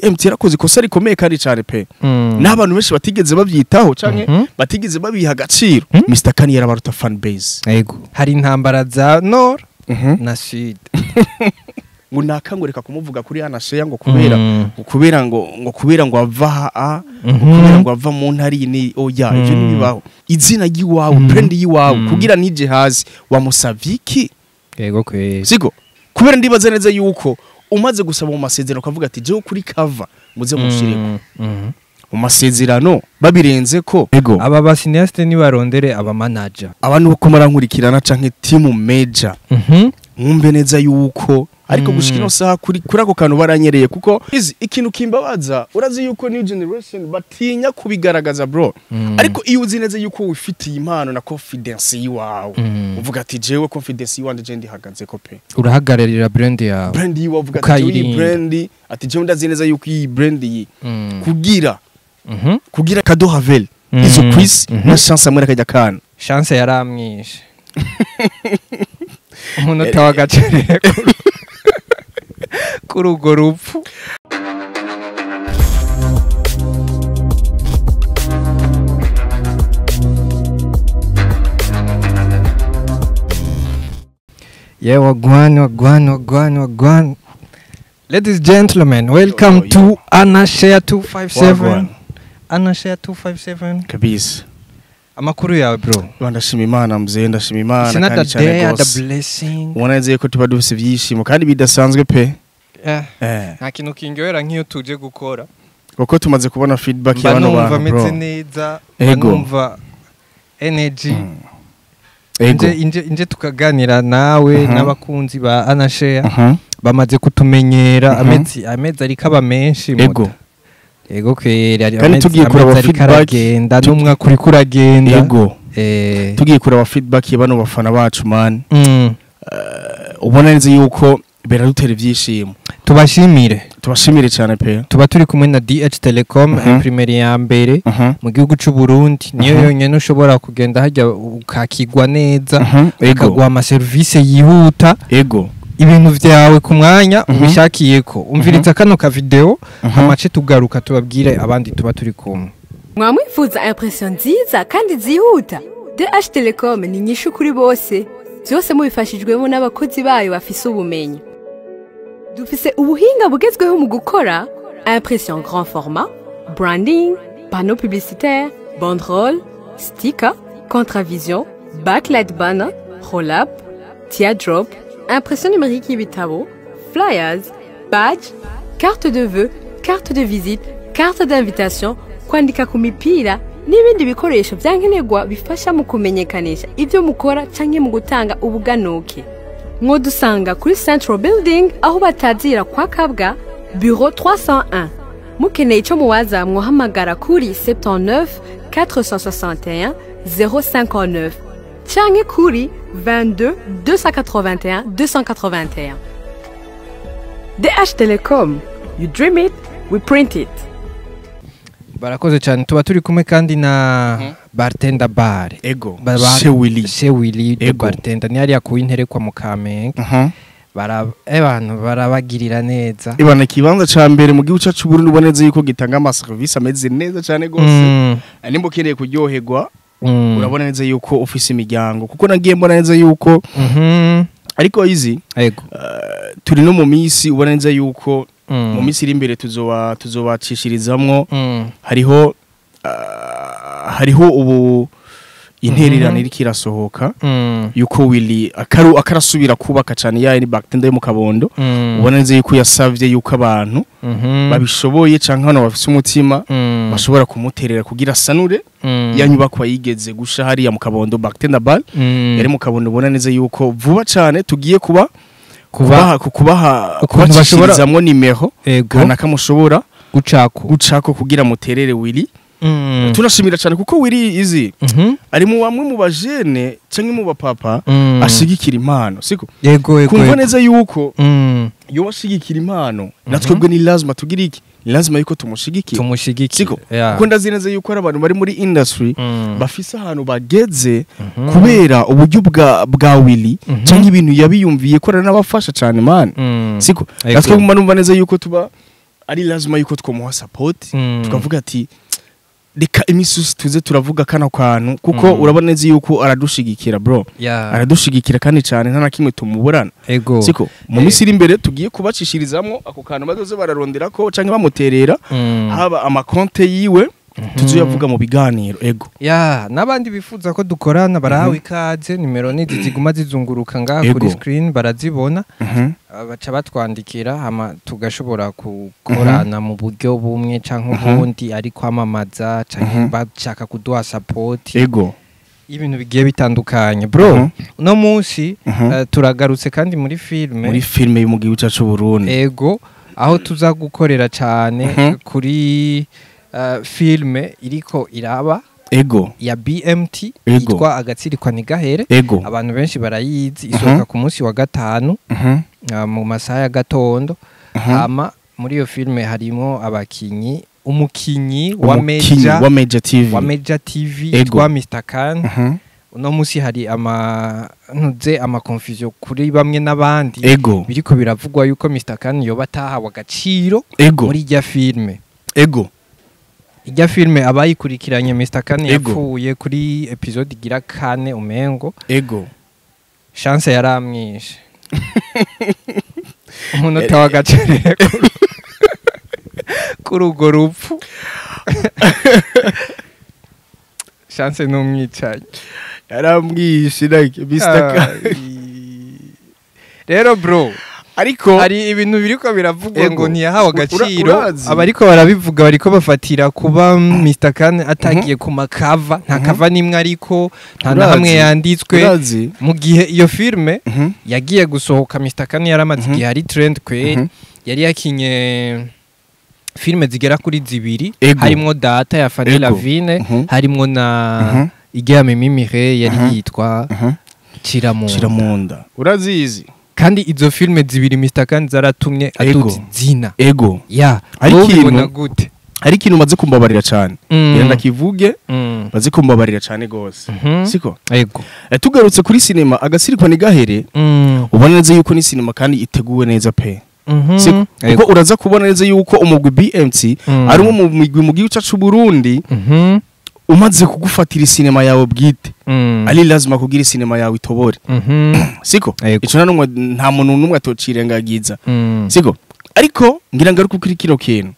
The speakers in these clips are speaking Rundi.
ukuri MT yarakoze ikosa rikomeye kandi cyane pe n'abantu benshi batigeze babyitaho canke batigeze babiha agaciro Mr Kani yarabaruta fan base yego hari intambara za Nord na Sud ngo nakangureka kumuvuga kuri Anasheya ngo kubera ngo ava kubera ngo ava mu ntari ni oya ivyo nibibaho izina giwawe brand yiwawe kugira nije hazi wamusaviki yego kwe siko kubera ndibaza neza yuko umaze gusaba mu masezerano kavuga ati je kuri cover muze mushireko mu masezerano babirenze ko ego aba basineaste ni barondere aba manager abantu bakomara nkurikirana canke team major mwumve neza yuko ariko gushikino saha kuri ako kantu baranyereye kuko ikintu kimbabaza urazi yuko new generation batinya kubigaragaza bro ariko iyo uzi neza yuko wifitiye impano na confidence yiwawe uvuga ati jewe confidence yiwande je ndihagaze ko pe urahagararira brand yawe brand yiwawe uvuga ati iyi brand ati jewe ndazi neza yuko iyi brand yi kugira kado havel izo quiz na chance amwe kajya kana chance yaramwishe umuntu tawagacere kurugo rupfu yeah wagwan ladies and gentlemen welcome to Anasheya 257 Anasheya 257 kabisa amakuru yawe bro ndashima Imana mzee ndashima Imana kandi cyane gose uboneze ko tuba dufise byishimo kandi bidasanzwe pe nta kintu kingewera nk'iyo tuje gukora kuko tumaze kubona feedback y'abantu bro bameze neza numva energy inje tukaganira nawe n'abakunzi ba Anasheya bamaze kutumenyera amezi ari kaba menshi muda ego kwera kandi tugiye kuraba feedback numwa kuri kuragenda ego tugiye kuraba feedback y'abantu bafana bacu man ubona neza yuko beradutera ibyishimo tubashimire cyane pe tuba turi kumwe na DH Telecom primary ya mbere mu gihugu cy'u Burundi niyo yonyene ushobora kugenda hajya ukakigwa neza ukagwa ama service yihuta ego ibintu vyawe ku mwanya ubishakiyeko umviriza kano ka video amace tugaruka tubabwire abandi tuba turi kumwe mwamwifuza impression nziza kandi zihuta DH Telecom ni nyishu kuri bose byose mubifashijwemo n'abakozi bayo bafise ubumenyi dufise ubuhinga bugezweho mu gukora impression grand format branding panneau publicitaire banderole sticker contravision backlight banner roll-up teardrop impression numérique y'ibitabo, flyers, badge, carte de vœux, carte de visite, carte d'invitation, kwandika ku mipira n'ibindi bikoresho byankenerwa bifasha mu kumenyekanisha ibyo mukora canke mu gutanga ubuganuke. Mwodusanga kuri Central Building aho batazira kwa Kabwa, bureau 301. Mukeneye ico muwaza mwohamagara kuri 79 461 059. Change kuri 22 281 281. DH Telecom, you dream it, we print it. Barakoze cyane tuba turi kumwe kandi na bartender bar ego Shewili de bartender ni ari yakuwinterekwa mu Kamenge abantu barabagirira neza ibana kibanza ca mbere mu gihugu cyacu Burundi uboneze yuko gitanga ama service ameze neza cyane gose nimba keneye kuryoherwa urabona neza yuko office imiryango kuko nagiye mbona neza yuko ariko easy turi no mu misi ubona neza yuko mu misi iri imbere tuzobacishirizamwo hariho ubu intererano iri kirasohoka yuko Willy akarasubira kubaka cyane ya ni bartender mu Kabondo ubona neza yuko yasavye yuko abantu babishoboye canke hano bafise umutima bashobora kumuterera kugira sanure yanyubakwa yigeze gusha hari ya mu Kabondo bartender bar yari mu Kabondo ubona neza yuko vuba cyane tugiye kubashirizamwo nimero kana kamushobora gucako kugira muterere Willy tunashimira cyane kuko Willy izi ari mu bamwe mu bajene canke mu bapapa ashigikira impano siko yego kumva neza yuko yo washigikira impano natwebwe ni lazima tugira iki lazima yuko tumushigikira siko kuko ndazi neza yuko ari abantu bari muri industry bafise ahantu bageze kubera uburyo bwa Willy canke ibintu yabiyumviye ko ari nabafasha cyane man siko natwebwe numva neza yuko tuba ari lazima yuko twomuha support tukavuga ati reka imisusi tuze turavuga kana kantu kuko urabona neza yuko aradushigikira bro aradushigikira kandi cyane nta nakimwe tumuburana siko mu misiri imbere tugiye kubacishirizamwo ako kantu bazoze bararondera ko canke bamuterera haba amakonte yiwe tuzuyavuga mu biganiro nabandi bifuza ko dukorana barahawe ikaze nimero nizi ziguma zizunguruka ngaha kuri screen barazibona baca batwandikira hama tugashobora gukorana mu buryo bumwe canke ubundi ari kwamamaza canke bashaka kuduha support ibintu bigiye bitandukanye bro no munsi turagarutse kandi muri filme mu gihugu cyacu Burundi aho tuza gukorera cyane kuri filme iriko iraba ya BMT yitwa agatsirikwa nigahere abantu benshi barayizi isohoka ku munsi wa gatanu mu masaha ya gatondo hama muri iyo filme harimo abakinyi umukinyi wa Major TV yitwa Mr Khan uno munsi hari ama confusion kuri bamwe n'abandi biriko biravugwa yuko Mr Khan yoba atahawe agaciro muri irya filme ijya filme abayikurikiranye Mr Khan yapfuye kuri episode igira 4 umengo chance yaramwishe umunota w'agaciro kuri urwo rupfu chance n'umwicaye yaramwishe like Mr Khan rero bro ariko hari ibintu biriko biravugwa ngo ntiyahawe agaciro abariko barabivuga bariko bafatira kuba Mr Khan atagiye ku makava nta kava nimwe ariko nta na hamwe yanditswe mu gihe iyo filme yagiye gusohoka Mr Khan yaramaze igihe hari trend kwe yari yakinye filme zigera kuri zibiri harimo Data ya Fanny Lavine harimo na Igame Mimire yari yitwa Chiramunda urazizi kandi izo filme zibiri Mr Khan zaratumye aduzi zina hari ikintu maze kumbabarira cyane yenda kivuge maze kumbabarira cyane gose siko tugarutse kuri cinema agasirikwa nigahere ubona neza yuko ni cinema kandi iteguwe neza pe siko kuko uraza kubona neza yuko umugwi BMT ari mu migwi mu gihugu cyacu Burundi umaze kugufatira cinema yawe bwite ali lazima kugira cinema yawe itobore siko ico nanumwe nta muntu numwe atocirengagiza siko ariko ngira ngaruka kuri kino kintu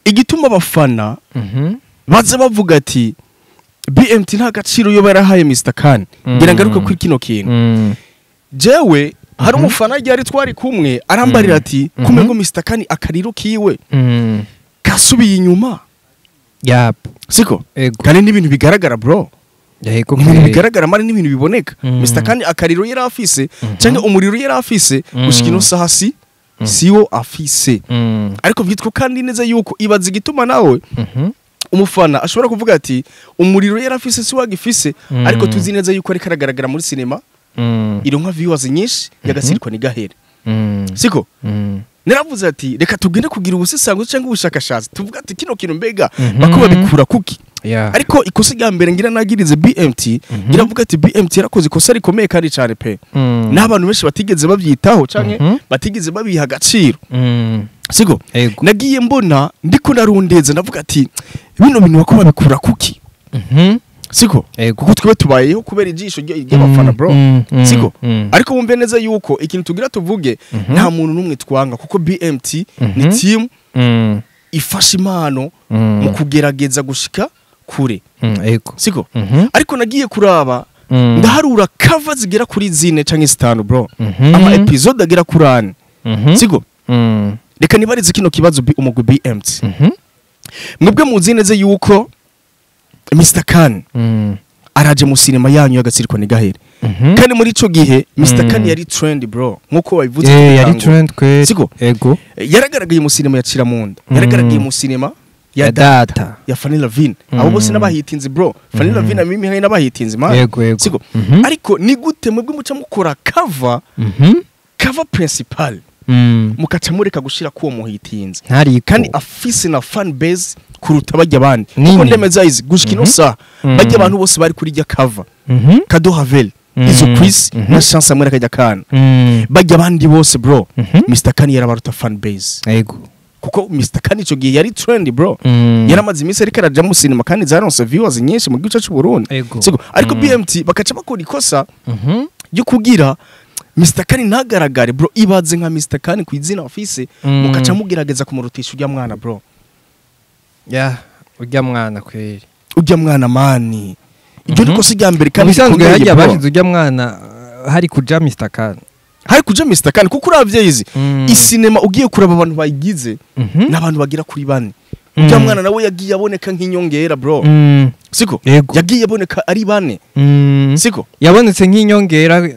igituma abafana baza bavuga ati BMT nta gaciro yo barahaye Mr Khan ngira ngaruka kuri kino kintu jewe hari umufana ryari twari kumwe arambarira ati kumengo Mr Khan akariro kiwe kasubiye inyuma siko kandi n'ibintu bigaragara bro ibintu bigaragara mari n'ibintu biboneka Mr Khan akariro yari afise cyangwa umuriro yari afise gushika ino saha siwo afise ariko vyitwa kandi neza yuko ibaza igituma nawe umufana ashobora kuvuga ati umuriro yari afise si wagifise ariko tuzi neza yuko ari karagaragara muri cinema ironka viewers nyinshi yagasirikwa nigahere siko naravuze ati reka tugende kugira ubusesanguzi cyangwa ubushakashatsi tuvuga ati kino kintu mbega bako babikura kuki ariko ikosa rya mbere ngira nagirize BMT ngira mvuga ati BMT yarakoze ikosa rikomeye kandi cyane pe n'abantu benshi batigeze babyitaho canke batigeze babiha agaciro siko nagiye mbona ndiko narundeze ndavuga ati bino bintu bako babikura kuki siko kuko twe tubayeho kubera ijisho ry'abafana bro siko ariko wumve neza yuko ikintu tugira tuvuge nta muntu numwe twanga kuko BMT ni team ifasha impano mu kugerageza gushika kure siko ariko nagiye kuraba ndaharura cover zigera kuri zine canke zitanu bro ama episode agera kurane siko reka nibarize kino kibazo umugwi BMT mwebwe muzi neza yuko Mr Khan araje mu cinema yanyu y'agatsirikwa nigahere kandi muri ico gihe Mr Khan yari trend bro nkuko wabivuze yari trend kwe siko yaragaragaye mu cinema ya Chiramunda yaragaragaye mu cinema ya Data ya Fanny Lavine abo bose nabahitinze bro Fanny Lavine na Mimi nabahitinze man siko ariko ni gute mwebwe muca mukora cover principal mukaca mureka gushira kuwo muhitinze kandi afise na fan base kuruta bajya abandi kuko ndemeza izi gushika ino saha bajya abantu bose bari kuri rya cover Kado Havel izo Chris na chance amwe akajya kana bajya abandi bose bro Mr Kani yarabaruta fan base yego kuko Mr Kani ico gihe yari trend bro yaramaze iminsi ariko araja mu cinema kandi zaronse viewers nyinshi mu gice cy'u Burundi siko ariko BMT bakaca bakora ikosa yo kugira Mr Kani ntagaragare bro ibaze nka Mr Kani kwizina office mukaca mugerageza kumurutisha ujya mwana bro ujya mwana kweri ujya mwana mani ibyo niko sijya mbere kandi bisanzwe hajya bashize ujya mwana hari kuja Mr Kani hari kuja Mr Kani kuko uravye izi isinema ugiye kuraba abantu bayigize n'abantu bagira kuri bane ujya mwana nawe yagiye aboneka nk'inyongera bro siko yagiye aboneka ari bane siko yabonetse nk'inyongera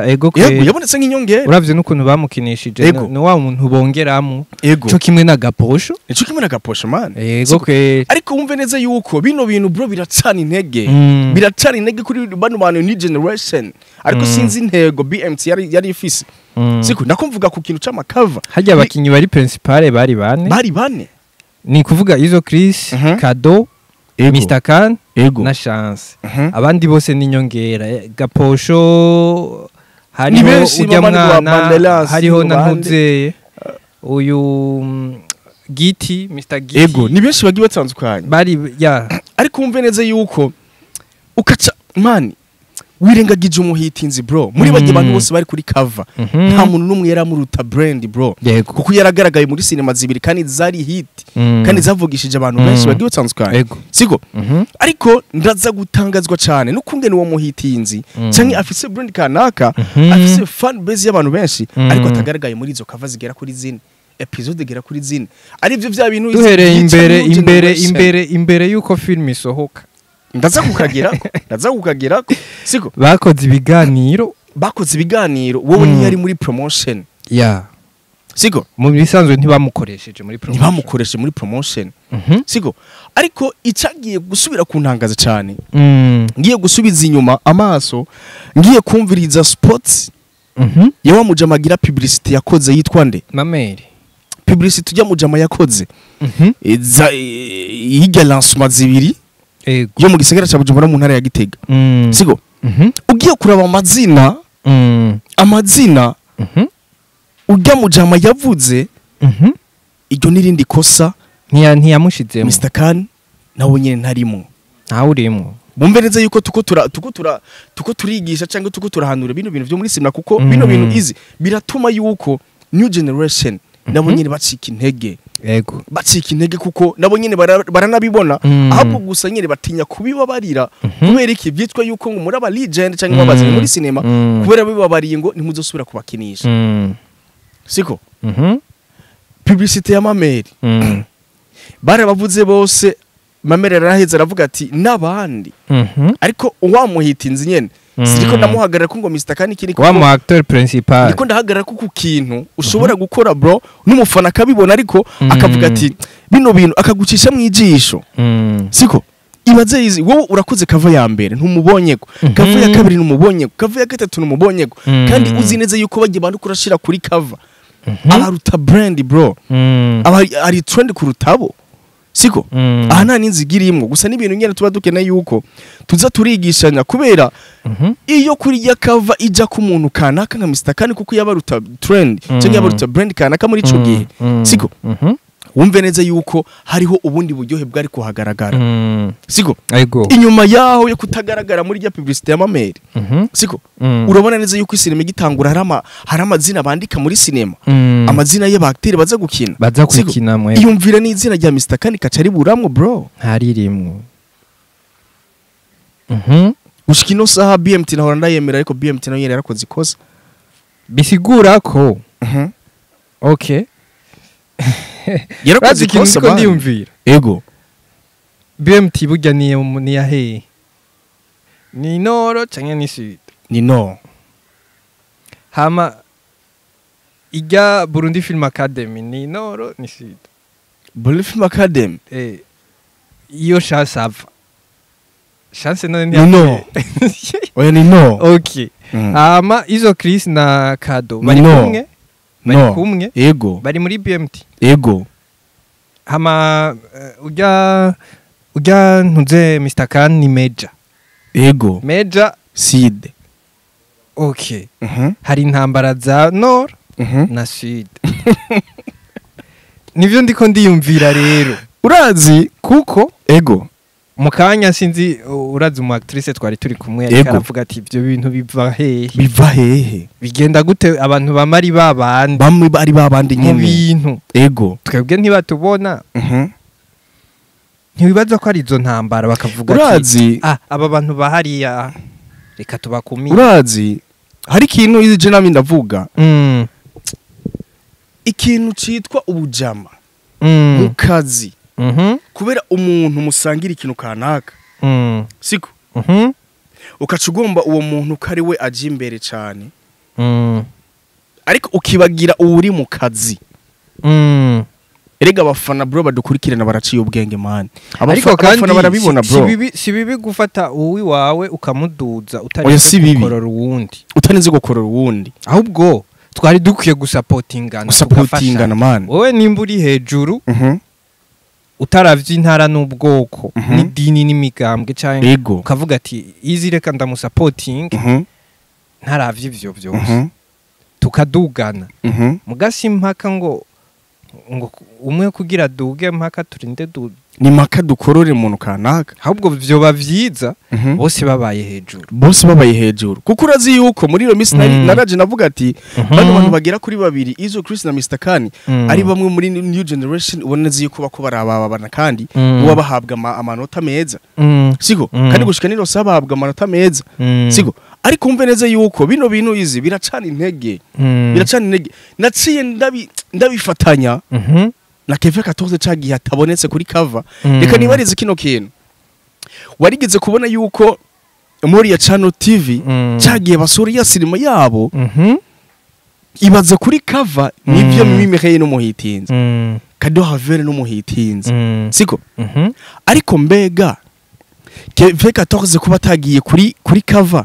ego yabonetse nk'inyongera uravye n'ukuntu bamukinishije ni wa muntu bongeramo cyo kimwe na Gaposho cyo kimwe na Gaposho man ego ariko wumve neza yuko bino bintu bro biracana intege kuri bano bantu new generation ariko sinzi intego BMT yari ifise siko nakumvuga ku kintu c'amakava hajya abakinyi bari principale bari bane ni kuvuga izo Chris Kado Mr Khan na chance abandi bose ninyongera Gaposho hariho ujya mwana hariho na ntuze uyu Giti Mr Giti ni benshi bagiye batandukanye bari ariko umve neza yuko ukaca mani wirengagije umuhitinzi bro muri bagiye abantu bose bari kuri cover nta muntu numwe yaramuruta brand bro kuko yaragaragaye muri cinema zibiri kandi zari hit kandi zavugishije abantu benshi bagiye batandukanye siko ariko ndaza gutangazwa cyane n'ukungene uwo muhitinzi cyangwa afise brand kanaka afise fan base y'abantu benshi ariko atagaragaye muri izo cover zigera kuri zine episode gera kuri zine ari byo bya bintu duhereye imbere yuko film isohoka ndaza kukagera siko bakoze ibiganiro wowe ni yari muri promotion siko mu bisanzwe ntibamukoresheje muri promotion siko ariko icagiye gusubira kuntangaza cyane ngiye gusubiza inyuma amaso ngiye kumviriza spots yawa mujama gira publicity yakoze yitwa nde Mameri publicity ujya mujama yakoze yiga lancement zibiri yo mu gisagara cya Bujumbura mu ntara ya Gitega siko ugiye kuraba amazina ujya mujama yavuze iryo nirindi kosa ntiyamushizemo Mr Khan nawe nyene ntarimo ntawe urimo bumve neza yuko tuko turigisha cyangwa tuko turahanura bino bintu byo muri sinema kuko bino bintu izi biratuma yuko new generation nabo nyene bacika intege bacika intege kuko nabo nyene baranabibona ahubwo gusa nyene batinya kubibabarira kubera iki byitwa yuko ngo muri aba legend cyangwa babaze muri sinema kubera bibabariye ngo ntimuzosubira kubakinisha siko publicité ya Mameri barabavuze bose Mameri araheza aravuga ati nabandi ariko wamuhitinze nyene siko namuhagarara ko ngo Mr Kani kiri ko wa acteur principal niko ndahagarara ko kintu ushobora gukora bro n'umufana akabibona ariko akavuga ati bino bintu akagucisha mu ijisho siko ibaze izi wowe urakoze kava ya mbere ntumubonyeko kava ya kabiri ntumubonyeko kava ya gatatu ntumubonyeko kandi uzi neza yuko bagiye bantu kurashira kuri kava abaruta brand bro ari trend kurutabo siko aha nta ninzigirimo gusa n'ibintu nyene tuba dukeneye yuko tuza turigishanya kubera iyo kuri ya cover ija ku muntu kanaka nka Mr Kani kuko yabaruta trend cyangwa yabaruta brand kanaka muri ico gihe siko wumve neza yuko hariho ubundi buryohe bwari kuhagaragara siko inyuma yaho yo kutagaragara muri ya publicity ya Mameri siko urabona neza yuko isinema igitangura hari amazina bandika muri sinema amazina y'abacteurs baza gukina mwe iyumvira n'izina rya Mr Kani kacari buramwo bro haririmwo ushikino saha BMT nahora ndayemera ariko BMT nayo yarakoze ikosa bisigura ko okay yarakoze ikosa ko ndiyumvira BMT burya ni ya he ni noro canke ni sud ni no hama ijya Burundi Film Academy ni noro ni sud Burundi Film Academy iyo chance no ni no oya ni no okay hama izo Chris na Kado bari kumwe bari muri BMT hama ujya ntuze Mr Khan ni Major Major Sid okay hari intambara za nord na sud nivyo ndiko ndiyumvira rero urazi kuko ego mu kanya sinzi urazi umu actrice twari turi kumwe ariko aravuga ati ibyo bintu biva hehe bigenda gute abantu bamari babandi bamwe bari babandi nyine bintu ego twebwe ntibatubona ntibibaza ko ari izo ntambara bakavuga ati aba bantu bahariya reka tubakumire urazi hari ikintu ije nami ndavuga ikintu citwa ubujama mu kazi kubera umuntu musangira ikintu kanaka siko ukaca ugomba uwo muntu ko ari we aje imbere cyane ariko ukibagira uri mu kazi erega abafana bro badukurikirana baraciye ubwenge man abafana barabibona bro si bibi gufata uwi wawe ukamuduza utari gukorora uwundi utanize gukorora uwundi ahubwo twari dukwiye gusapotingana man wowe nimba uri hejuru utaravye intara n'ubwoko n'idini n'imigambwe cyane ukavuga ati izi reka ndamusapoting ntaravye ivyo byose tukadugana mugasi impaka ngo umwe kugira duge mpaka turinde ni maka dukorore umuntu kanaka ahubwo byoba vyiza bose babaye hejuru kuko urazi yuko muri iyo misi naraje navuga ati bano bantu bagera kuri babiri Izo Chris na Mr Kani ari bamwe muri new generation uboneze yuko bako barababana kandi uwa bahabwa amanota meza siko kandi gushika nino sabahabwa amanota meza siko ariko umve neza yuko bino bintu izi biracana intege naciye ndabifatanya na Kevin 14 cagiye atabonetse kuri cover reka nibarize kino kintu warigeze kubona yuko muri ya Channel TV cagiye basura ya cinema yabo ibaze kuri cover nivyo mimiheye no muhitinze kado havere no muhitinze siko ariko mbega Kevin 14 kuba tagiye kuri cover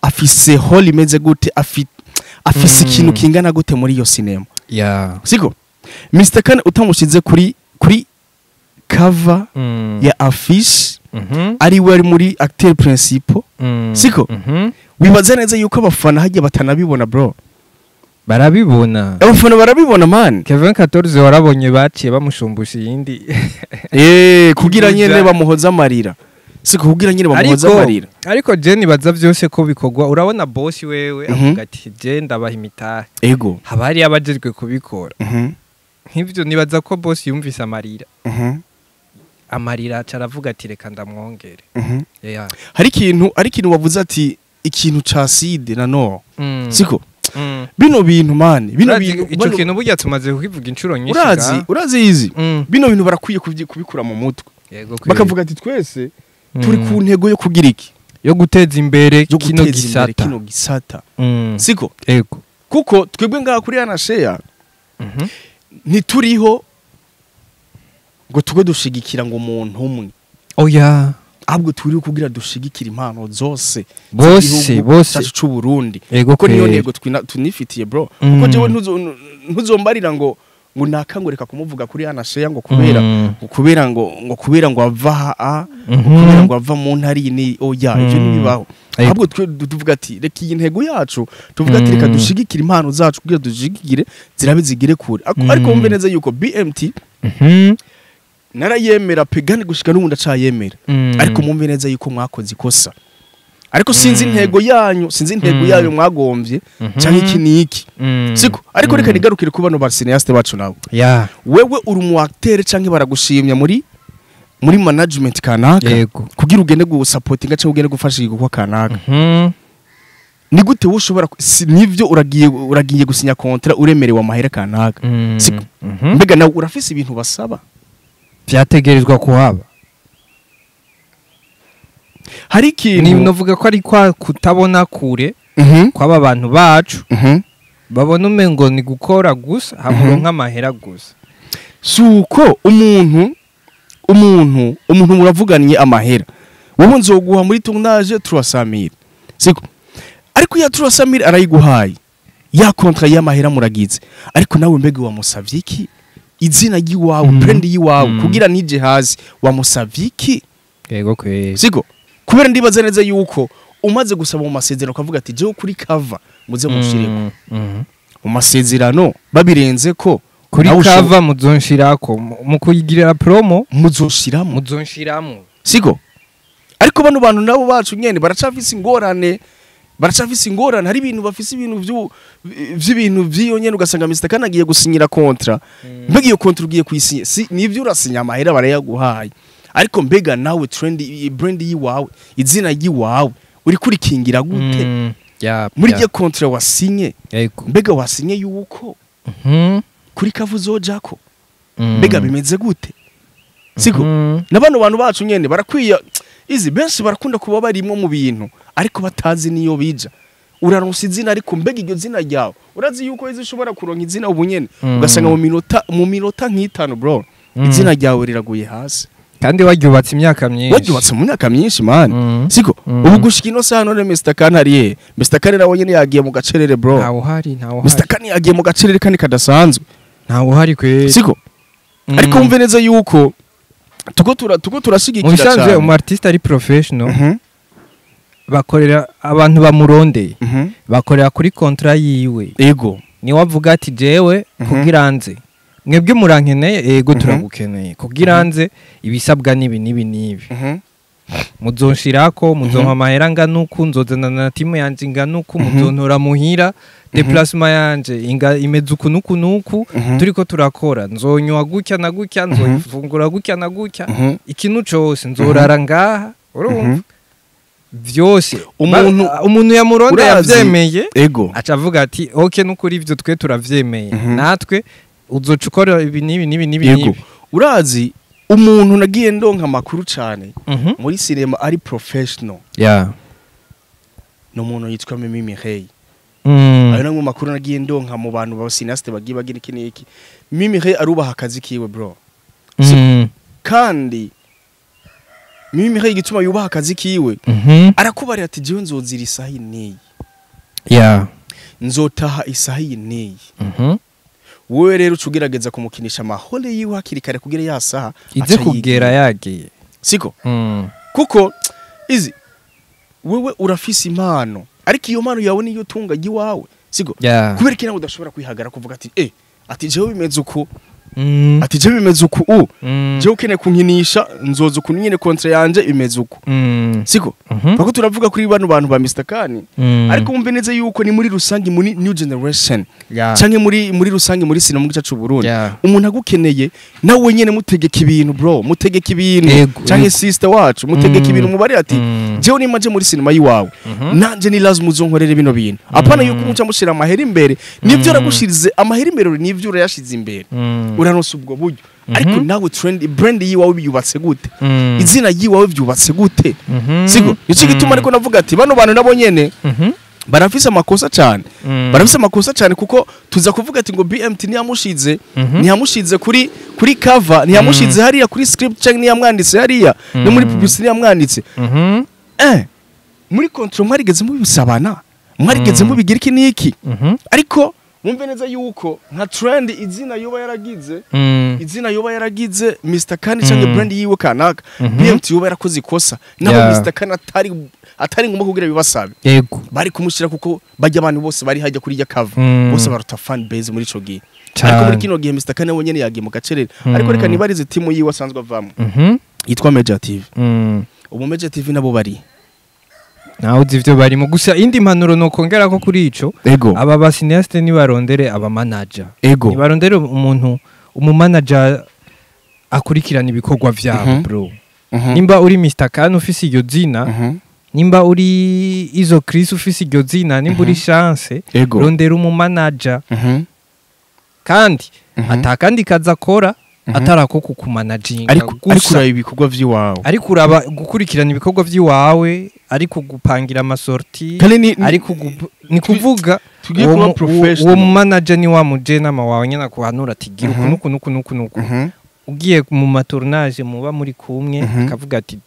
afise hall imeze gute afise ikintu kingana gute muri iyo cinema siko Mr Kane utamushize kuri cover ya affiche ari we ari muri acteur principal siko wibaza neza yuko abafana hagiye batanabibona bro barabibona abafana barabibona man Kevin 14 warabonye baciye bamushumbusha yindi kugira nyene bamuhoza amarira siko kugira nyene bamuhoza amarira ariko je nibaza byose ko bikogwa urabona boss wewe avuga ati je ndabaha imitahe ego habari abajejwe kubikora nk'ibyo nibaza ko boss yumvise amarira caravuga ati reka ndamwongere hari ikintu wavuze ati ikintu ca side na no siko bino bintu man bino bintu ico kintu burya tumaze kukivuga incuro nyinshi urazi izi bino bintu barakwiye kubikura mu mutwe bakavuga ati twese turi ku ntego yo kugira iki yo guteza imbere kino gisata siko ego kuko twebwe ngaha kuri yana share ntituriho ngo tugwe dushigikira ngo umuntu umwe oya ahubwo turiho kugira dushigikira impano zose bose cy'u Burundi kuko niyo ntego tunifitiye bro kuko jewe ntuzombarira ngo nakangureka kumuvuga kuri yana share ngo kubera ngo ava kubera ngo ava mu ntari ni oya ivyo nibibaho ahubwo tuvuga ati reka iyi ntego yacu tuvuga ati reka dushigikira impano zacu kugira dushigikire zirabe zigire kure ariko wumve neza yuko BMT narayemera pegane gushika n'ubundi acayemera ariko mumve neza yuko mwakoze ikosa ariko sinzi intego yayo mwagomvye cyangwa iki niki siko ariko reka nigarukire ku bano barcineaste bacu nabo wewe uri mu acteur cyangwa baragushimya muri management kanaka kugira ugende gusupportinga cyangwa ugende gufashika kwa kanaka ni gute ushobora nivyo uragiye gusinya contrat uremerewe amahera kanaka siko mbega nawe urafise ibintu basaba byategerezwa kuhaba hari ikintu ni novuga ko ari kwa kutabona kure kw'aba bantu bacu babona umengo ni gukora gusa hamuronka amahera gusa suko umuntu muravuganye amahera wowe nzoguha muri tournage 300,000 siko ariko ya 300,000 arayiguhaye ya contrat y'amahera muragize ariko nawe mbege wamusavye iki izina giwawe brand yiwawe kugira nije hazi wamusavye iki yego kwe siko kubera ndibaza neza yuko umaze gusaba mu masezerano ukavuga ati jewe kuri cover muze mushireko mu masezerano babirenze ko kuri cover muzonshirako mu kuyigirira promo muzonshiramo siko ariko bano bantu nabo bacu nyene baracafise ingorane hari ibintu bafise ibintu vy'ibintu vyiyo nyene ugasanga Mr Khan agiye gusinyira kontra mbega iyo kontra ugiye kuyisinya nivyo urasinya amahera barayaguhaye ariko mbega nawe brand yiwawe izina yiwawe uri kurikingira gute muri je kontra wasinye mbega wasinye yuko kuri kavuzo jako mbega bimeze gute siko nabano bantu bacu nyene barakwiye izi benshi barakunda kuba barimwe mu bintu ariko batazi niyo bija uraronse izina ariko mbega iryo zina ryawe urazi yuko izishobora kuronka izina ubunyene ugasanga mu minota nk'itanu bro izina ryawe riraguye hasi kandi waryubatse imyaka myinshi man siko ubu gushika ino saha none Mr Khan hariye Mr Khan nawe nyene yagiye mu gacerere bro Mr Khan yagiye mu gacerere kandi kadasanzwe ntawo hari kwe siko ariko umve neza yuko tuko turashigikira cyane musanzwe umu artiste ari professional bakorera abantu bamurondeye bakorera kuri contrat yiwe ego ni wavuga ati jewe kugiranze mwebwe murankeneye ego turagukeneye kugiranze ibisabwa nibi muzonshirako muzonka amahera nganuku nzozana na timu yanje nganuku muzontora muhira déplacement yanje imeze nuku turiko turakora nzonywa gutya na gutya nzofungura gutya na gutya ikintu cyose nzorara ngaha urumva vyose umuntu yamuronde yavyemeye acavuga ati okay nukuri ivyo twe turavyemeye natwe uzocukora ibi nibi urazi umuntu nagiye ndonka makuru cyane muri cinema ari professional no umuntu yitwa Mimi Mireille ayo namwe makuru nagiye ndonka mu bantu ba cineaste bagiye bagira iki Mimi Mireille arubaha akazi kiwe bro kandi Mimi Mireille gituma yubaha akazi kiwe arakubari ati jewe nzozira isahi neyi nzotaha isahi neyi wewe rero ucugerageza kumukinisha amahole yiwe hakiri kare kugira yasaha ize kugera yagiye siko kuko izi wewe urafise impano ariko iyo mpano yawe niyo tunga giwawe siko kubera kina udashobora kwihagara kuvuga ati ati jewe bimeze uko ati jewe bimeze uko jewe ukene kunkinisha nzoza kunyene kontra yanje imeze uko siko bako turavuga kuri bano bantu ba Mr Khan ariko umbe neze yuko ni muri rusangi muri new generation canke muri rusangi muri sinema gica c'u Burundi umuntu agukeneye nawe nyene mutegeka ibintu bro mutegeka ibintu canke sister wacu mutegeka ibintu mubari ati jewe ni maje muri sinema yiwawe nanje ni lazima uzonkorere bino bintu apana yuko umuca mushira amahera imbere nivyo ragushirize amahera imbere nivyo urayashize imbere uranose ubwo buryo ariko nawe brand yiwawe byubatse gute izina yiwawe byubatse gute siko ico gituma ariko navuga ati bano bantu nabo nyene barafise amakosa cyane kuko tuza kuvuga ati ngo BMT ntiyamushize kuri cover ntiyamushize hariya kuri script cyangwa ntiyamwanditse hariya no muri publicity ntiyamwanditse muri control mwarigeze mubisabana mwarigeze mubigira iki niki ariko mumve neza yuko nka trend izina yoba yaragize Mr Khan cyangwa brand yiwe kanaka BMT yoba yarakoze ikosa nabo Mr Khan atari ngomba kugira bibasabe bari kumushira kuko bajya abantu bose bari hajya kuri ya cover bose baruta fan base muri ico gihe ariko muri kino gihe Mr Khan wenyene yagiye mu gacerere ariko reka nibarize timu yiwe asanzwe avamo yitwa Major TV ubu Major TV nabo bari naho zivyo bari mu gusa indi mpanuro no kongera ko kuri ico aba ba cineaste ni barondere aba manager ni barondere umu manager akurikirana ibikorwa vyabo bro nimba uri Mr Khan ufise iyo zina nimba uri Izo Chris ufise iyo zina nimba uri Chance rondera umu manager kandi atakandi kaza kora atarako kukumanaginga ariko uraba ibikorwa vy'iwawe ariko uraba gukurikirana ibikorwa vy'iwawe ariko gupangira amasorti ariko ni kuvuga uwo manager ni wa mujena wawe nyana kuhanura ati gira nuku ugiye mu matournage muba muri kumwe akavuga ati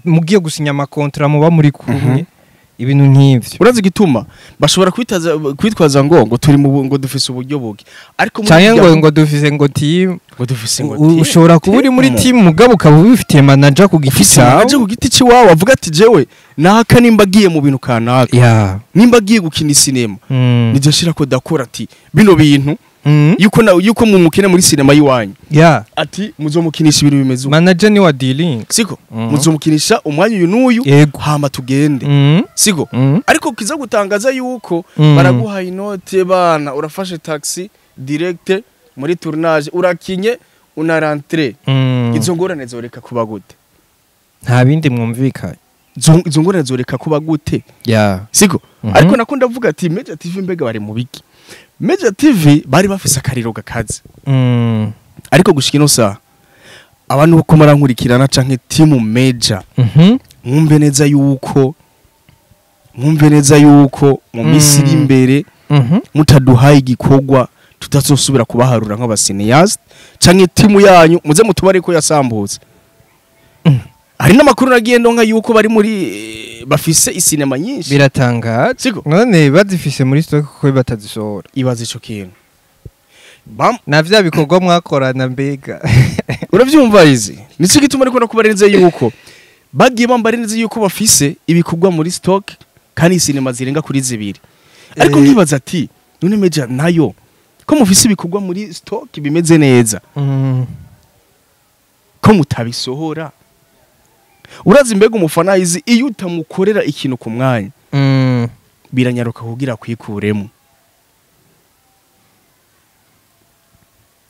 mugiye gusinya amakontra muba muri kumwe ibintu nk'ivyo urazi gituma bashobora kwitwaza ngo turi mu ngo dufise uburyo buke ariko ngo dufise ngo team ngo dufise ngo ushobora kuba uri muri team mugabo ukaba ubifitiye manager ku giti cyawe aje ku giti ciwawe avuga ati jewe naka nimba giye mu bintu kanaka nimba giye gukina sinema nije shira ko dakora ati bino bintu yuko mu mukine muri sinema yiwanyu ati muzomukinisha ibintu bimeze manager ni wa dealing siko muzomukinisha umwanya uyu n'uyu hama tugende siko ariko kiza gutangaza yuko baraguha inote bana urafashe taxi direct muri tournage urakinye una rentrée izo ngorane zoreka kuba gute nta bindi mwumvikanye izo ngorane zoreka kuba gute siko ariko nako ndavuga ati Major TV mbega bari mu biki Major TV bari bafise akariro gakaze ariko gushika ino saha abantu uko marankurikirana canke team Major mwumve neza yuko mu misiri imbere mutaduhaye igikorwa tutazosubira kubaharura nk'abasineast canke team yanyu muze mutubare ko yasambutse hari namakuru nagiye ndonka yuko bari muri bafise isinema nyinshi biratangaje none bazifise muri stock ko batazisohora ibaze ico kintu na vya bikorwa mwakorana mbega uravyumva izi nico gituma ariko nakubarenze yuko bagiye bambarenze yuko bafise ibikorwa muri stock kandi isinema zirenga kuri zibiri ariko nkibaza ati none Major nayo ko mufise ibikorwa muri stock bimeze neza ko mutabisohora urazi mbega umufana izi iyo utamukorera ikintu ku mwanya biranyaruka kugira kwikuremo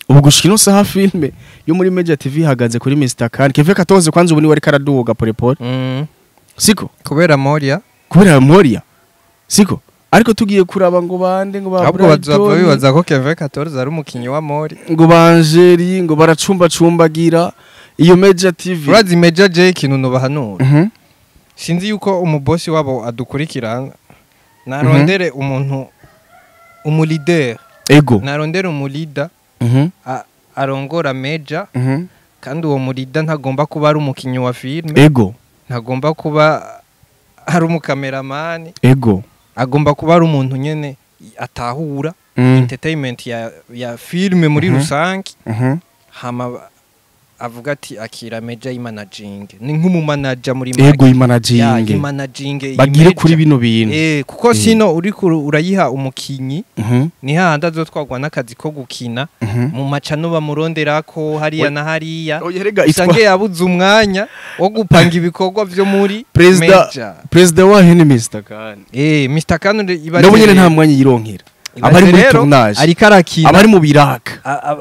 ubu gushika saha filme yo muri Major TV hagaze kuri Mr. Khan Keve 14 kwanza ubu ni wari karaduga polepole siko kubera Moria siko ariko tugiye kuraba ngo bande ngo babura ahubwo bibaza ko Keve 14 ari umukinyi wa Mori ngo banjeri ngo baracumbagira iyo Major TV urazi Major J kintu no bahanura sinzi yuko umubosi wabo adukurikirana narondere umuntu umuleader narondere umulida arongora Major kandi uwo mulida ntagomba kuba ari umukinyi wa filme ntagomba kuba ari umukameraman agomba kuba ari umuntu nyene atahura entertainment ya filme muri rusange hama avuga ati akira Major y'managing ni nk'umumanager muri managing bagire kuri bino bintu kuko sino uri urayiha umukinyi ni hahanda azotwagwa n'akazi ko gukina mu macano bamuronderako hariya na hariya usange yabuze umwanya wo gupanga ibikorwa byo muri President wa Henry Mr. Khan Mr. Khan nabo nyene nta mwanya yironkera abari muri tournage abari mu biraka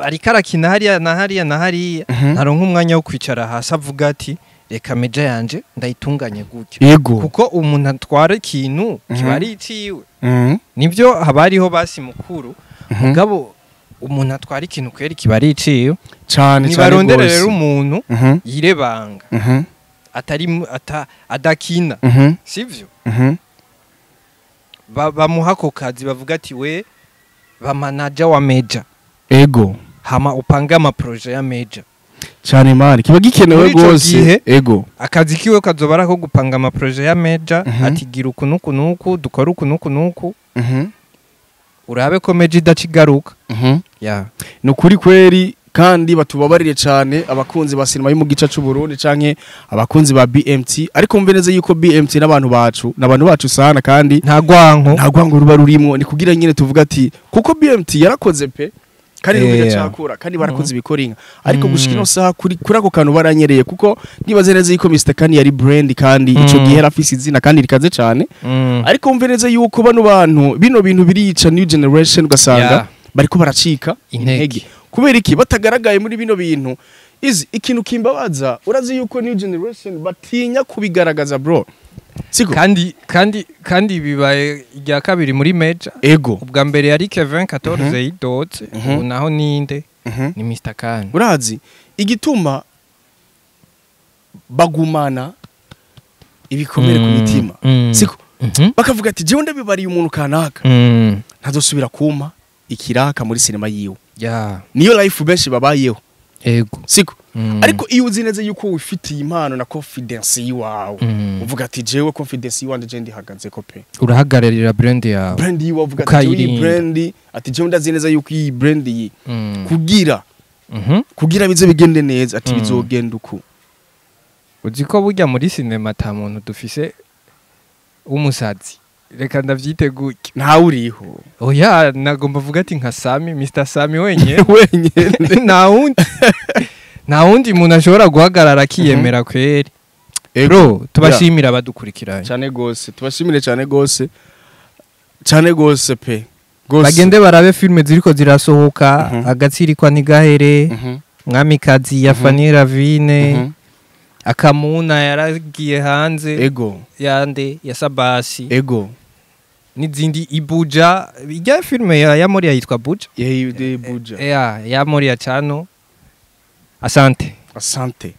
ariko arakina hariya na hariya naronka umwanya wo kwicara hasi avuga ati reka Major yanje ndayitunganye gutyo kuko umuntu atwara ikintu kibari iciwe nivyo habariho basi mukuru mugabo umuntu atwara ikintu kweri kibari iciwe cyane nibarondere rero umuntu yirebanga atari adakina sivyo bamuhako kazi bavuga ati we ba manager wa Major hama upanga ama projet ya Major cyane mari kiba gikenewe gose akazi kiwe kazobara ko gupanga ama projet ya Major ati gira ukunuku dukora ukunuku urabe ko Major idacigaruka no kuri kweri kandi batubabarire cyane abakunzi ba sinema yo mu gica cy'u Burundi canke abakunzi ba BMT ariko mbe neza yuko BMT n'abantu bacu sana kandi nta gwanko ruba rurimo ni kugira nyine tuvuga ati kuko BMT yarakoze pe kandi n'ubira cyakura kandi barakoze ibikoringa ariko gushika no saha kuri ako kantu baranyereye kuko nibaze neza yuko Mr. Khan yari brand kandi ico gihe rafisi izina kandi rikaze cyane ariko mbe neza yuko bano bino bintu birica new generation ugasanga bariko baracika intege kubera iki batagaragaye muri bino bintu izi ikintu kimbabaza urazi yuko new generation batinya kubigaragaza bro siko kandi bibaye rya kabiri muri Major ubwa mbere yari Kevin 14 yidotse naho ninde ni Mr. Khan urazi igituma bagumana ibikomere ku mitima siko bakavuga ati jewe ndabibariye umuntu kanaka ntazosubira kuma ikiraka muri sinema yiwe niyo life benshi babayeho siko ariko iyo uzi neza yuko wifitiye impano na confidence yiwawe uvuga ati jewe confidence yiwanje je ndihagaze ko pe urahagararira brand yawe uvuga ati iyi brand ati jewe ndazi neza yuko iyi brand yi kugira kugira bize bigende neza ati bizogenda uku uzi ko burya muri sinema ata muntu dufise w'umusazi reka ndavyite gutya ntawe uriho oya nagomba vuga ati nka Sami Mr Sami wenyene nta wundi muntu ashobora guhagarara akiyemera kweri bro tubashimira abadukurikiranye cyane gose tubashimire cyane gose pe bagende barabe filme ziriko zirasohoka agatsirikwa nigahere Mwamikazi ya Fanny Ravine Akamuna yaragiye hanze yande ya Sabasi n'izindi Ibuja ijya filme ya Moria yitwa Buja Buja ya Moria Chano asante